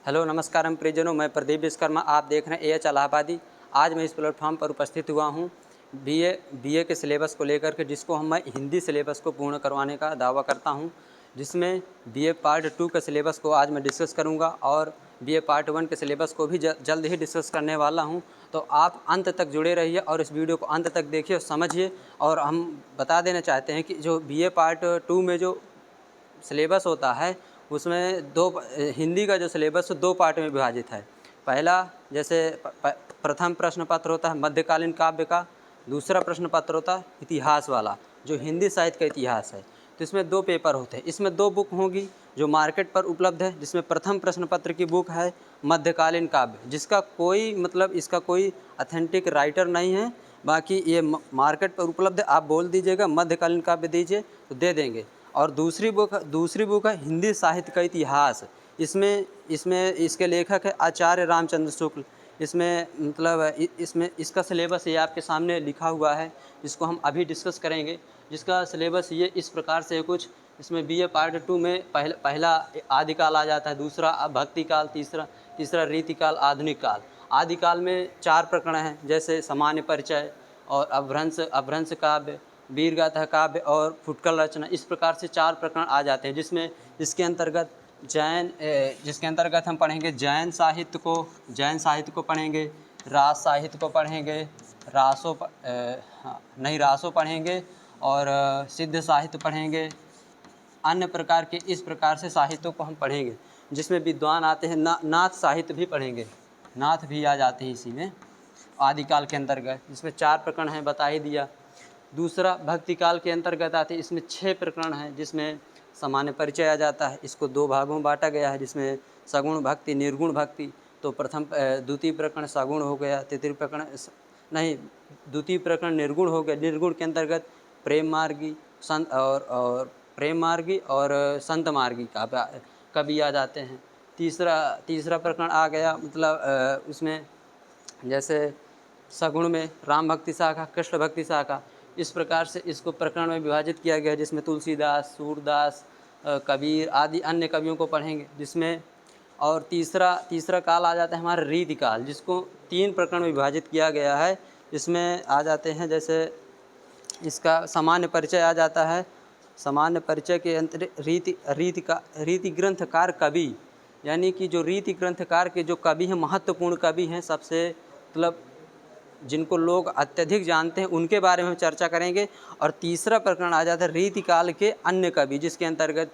Hello नमस्कारम प्रियजनों, मैं प्रदीप विश्वकर्मा। आप देख रहे हैं AH इलाहाबादी। आज मैं इस प्लेटफॉर्म पर उपस्थित हुआ हूं बीए के सिलेबस को लेकर के, जिसको मैं हिंदी सिलेबस को पूर्ण करवाने का दावा करता हूं, जिसमें बीए पार्ट 2 के सिलेबस को आज मैं डिस्कस करूंगा और बीए पार्ट 1 के सिलेबस को भी जल्द ही डिस्कस करने वाला हूं। तो आप अंत तक जुड़े रहिए और इस वीडियो को अंत तक देखिए और समझिए। और हम बता देना चाहते हैं कि जो बीए पार्ट 2 में जो सिलेबस होता है उसमें हिंदी का जो सिलेबस 2 पार्ट में विभाजित है। पहला जैसे प्रथम प्रश्न पत्र होता है मध्यकालीन काव्य का, दूसरा प्रश्न पत्र होता है इतिहास वाला, जो हिंदी साहित्य का इतिहास है। तो इसमें 2 पेपर होते हैं। इसमें 2 बुक होंगी जो मार्केट पर उपलब्ध है, जिसमें प्रथम प्रश्न पत्र की बुक है मध्यकालीन काव्य, जिसका कोई इसका कोई अथेंटिक राइटर नहीं है। बाकी ये मार्केट पर उपलब्ध है। आप बोल दीजिएगा मध्यकालीन काव्य दीजिए तो दे देंगे। और दूसरी बुक है हिंदी साहित्य का इतिहास। इसमें इसके लेखक है आचार्य रामचंद्र शुक्ल। इसमें इसका सिलेबस ये आपके सामने लिखा हुआ है, जिसको हम अभी डिस्कस करेंगे। जिसका सिलेबस ये इस प्रकार से कुछ, इसमें बीए पार्ट 2 में पहला आदिकाल आ जाता है, दूसरा भक्ति काल, तीसरा रीतिकाल, आधुनिक काल। आदिकाल में 4 प्रकरण हैं, जैसे सामान्य परिचय और अभ्रंश काव्य, वीरगाथा काव्य और फुटकल रचना। इस प्रकार से 4 प्रकरण आ जाते हैं, जिसके अंतर्गत हम पढ़ेंगे जैन साहित्य को पढ़ेंगे, रास साहित्य को पढ़ेंगे, रासों पढ़ेंगे और सिद्ध साहित्य पढ़ेंगे। अन्य प्रकार के इस प्रकार से साहित्यों को हम पढ़ेंगे, जिसमें विद्वान आते हैं। नाथ साहित्य भी पढ़ेंगे, नाथ भी आ जाते हैं इसी में आदिकाल के अंतर्गत, जिसमें 4 प्रकरण हैं, बता ही दिया। दूसरा भक्ति काल के अंतर्गत आते हैं, इसमें 6 प्रकरण हैं, जिसमें सामान्य परिचय आ जाता है। इसको 2 भागों में बांटा गया है, जिसमें सगुण भक्ति, निर्गुण भक्ति। तो द्वितीय प्रकरण सगुण हो गया, द्वितीय प्रकरण निर्गुण हो गया। निर्गुण के अंतर्गत प्रेम मार्गी संत मार्गी कवि आ जाते हैं। तीसरा प्रकरण आ गया, उसमें जैसे सगुण में राम भक्ति शाखा, कृष्ण भक्ति शाखा। इस प्रकार से इसको प्रकरण में विभाजित किया गया, जिसमें तुलसीदास, सूरदास, कबीर आदि अन्य कवियों को पढ़ेंगे। जिसमें और तीसरा काल आ जाता है हमारा रीति काल, जिसको 3 प्रकरण में विभाजित किया गया है। इसमें आ जाते हैं, जैसे इसका सामान्य परिचय आ जाता है। सामान्य परिचय के अंतर रीति ग्रंथकार कवि, यानी कि जो रीति ग्रंथकार के जो कवि हैं, महत्वपूर्ण कवि हैं, सबसे जिनको लोग अत्यधिक जानते हैं, उनके बारे में हम चर्चा करेंगे। और तीसरा प्रकरण आ जाता है रीतिकाल के अन्य कवि, जिसके अंतर्गत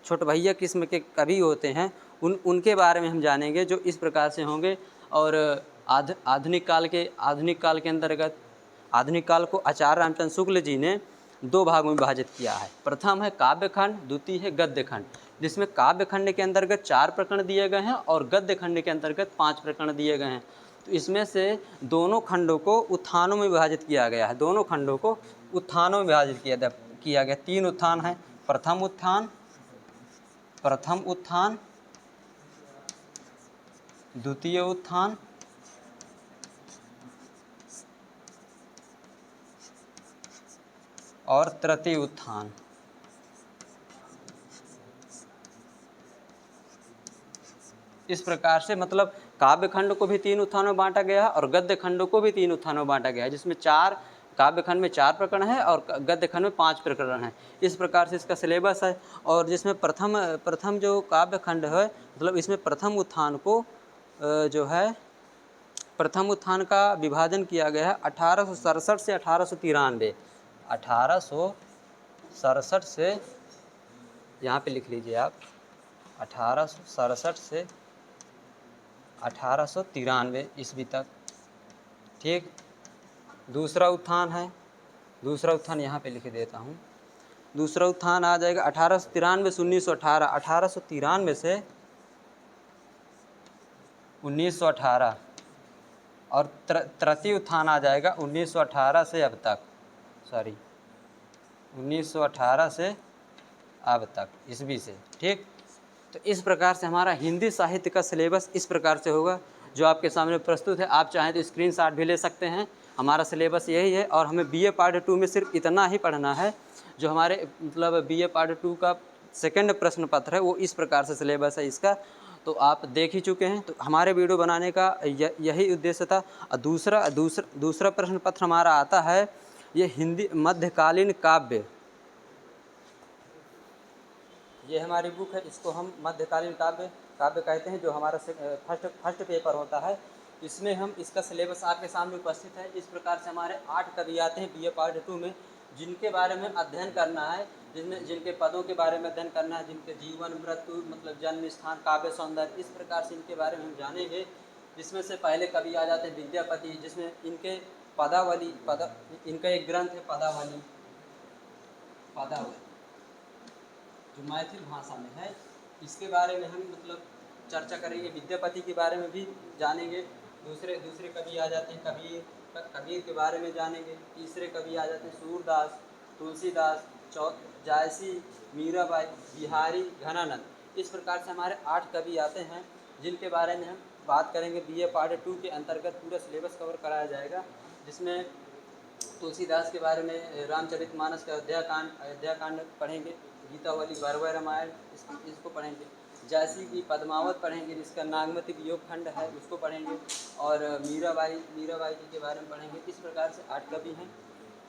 छोट भैया किस्म के कवि होते हैं, उनके बारे में हम जानेंगे, जो इस प्रकार से होंगे। और आधुनिक काल के अंतर्गत आधुनिक काल को आचार्य रामचंद्र शुक्ल जी ने 2 भागों में विभाजित किया है। प्रथम है काव्य खंड, द्वितीय है गद्य खंड। जिसमें काव्य खंड के अंतर्गत 4 प्रकरण दिए गए हैं और गद्य खंड के अंतर्गत 5 प्रकरण दिए गए हैं। तो इसमें से दोनों खंडों को उत्थानों में विभाजित किया गया है। दोनों खंडों को उत्थानों में विभाजित किया गया। 3 उत्थान है, प्रथम उत्थान, द्वितीय उत्थान और तृतीय उत्थान। इस प्रकार से काव्य खंड को भी 3 उत्थानों में बांटा गया है और गद्य खंड को भी 3 उत्थानों में बांटा गया है, जिसमें काव्य खंड में 4 प्रकरण है और गद्य खंड में 5 प्रकरण है। इस प्रकार से इसका सिलेबस है। और जिसमें प्रथम जो काव्य खंड है, इसमें प्रथम उत्थान को प्रथम उत्थान का विभाजन किया गया है 1867 से 1893। 1867 से, यहाँ पे लिख लीजिए आप, 1867 से 1893 ईस्वी तक। ठीक। दूसरा उत्थान यहाँ पे लिख देता हूँ। दूसरा उत्थान आ जाएगा 1893 से 1918, 1893 से 1918। और तृतीय उत्थान आ जाएगा 1918 से अब तक, 1918 से अब तक ईस्वी से। ठीक। तो इस प्रकार से हमारा हिंदी साहित्य का सिलेबस इस प्रकार से होगा, जो आपके सामने प्रस्तुत है। आप चाहें तो स्क्रीनशॉट भी ले सकते हैं। हमारा सिलेबस यही है और हमें बीए पार्ट 2 में सिर्फ इतना ही पढ़ना है। जो हमारे बीए पार्ट 2 का सेकंड प्रश्न पत्र है वो इस प्रकार से सिलेबस है इसका। तो आप देख ही चुके हैं। तो हमारे वीडियो बनाने का यही उद्देश्य था। और दूसरा प्रश्न पत्र हमारा आता है, ये हिंदी मध्यकालीन काव्य, ये हमारी बुक है, इसको हम मध्यकालीन काव्य कहते हैं, जो हमारा फर्स्ट पेपर होता है। इसमें हम इसका सिलेबस आपके सामने उपस्थित है। इस प्रकार से हमारे 8 कवि आते हैं BA पार्ट 2 में, जिनके बारे में अध्ययन करना है, जिनके पदों के बारे में अध्ययन करना है, जिनके जीवन मृत्यु मतलब जन्म स्थान काव्य सौंदर्य, इस प्रकार से इनके बारे में हम जानेंगे। जिसमें से पहले कवि आ जाते हैं विद्यापति, जिसमें इनके इनका एक ग्रंथ है पदावली जो मैथिल भाषा में है। इसके बारे में हम मतलब चर्चा करेंगे। विद्यापति के बारे में भी जानेंगे। दूसरे कवि आ जाते हैं कबीर के बारे में जानेंगे। तीसरे कवि आ जाते हैं सूरदास, तुलसीदास, जायसी, मीराबाई, बिहारी, घनानंद। इस प्रकार से हमारे 8 कवि आते हैं, जिनके बारे में हम बात करेंगे। BA पार्ट 2 के अंतर्गत पूरा सिलेबस कवर कराया जाएगा, जिसमें तुलसीदास के बारे में रामचरितमानस का अयोध्याकांड पढ़ेंगे, गीतावली, वरवय रामायण इसको पढ़ेंगे। जैसी की पद्मावत पढ़ेंगे, जिसका नागमती वियोग खंड है उसको पढ़ेंगे। और मीराबाई जी के बारे में पढ़ेंगे। इस प्रकार से 8 कवि हैं,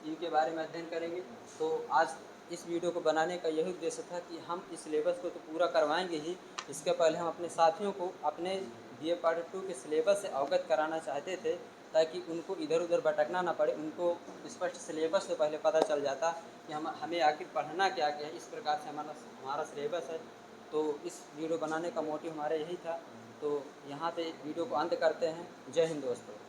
इनके बारे में अध्ययन करेंगे। तो आज इस वीडियो को बनाने का यही उद्देश्य था कि हम इस सिलेबस को तो पूरा करवाएंगे ही, इसके पहले हम अपने साथियों को अपने BA पार्ट 2 के सिलेबस से अवगत कराना चाहते थे, ताकि उनको इधर उधर भटकना ना पड़े। उनको स्पष्ट सिलेबस से पहले पता चल जाता कि हमें आखिर पढ़ना क्या क्या है। इस प्रकार से हमारा सिलेबस है। तो इस वीडियो बनाने का मोटिव हमारा यही था। तो यहाँ पे वीडियो को अंत करते हैं। जय हिंद दोस्तों।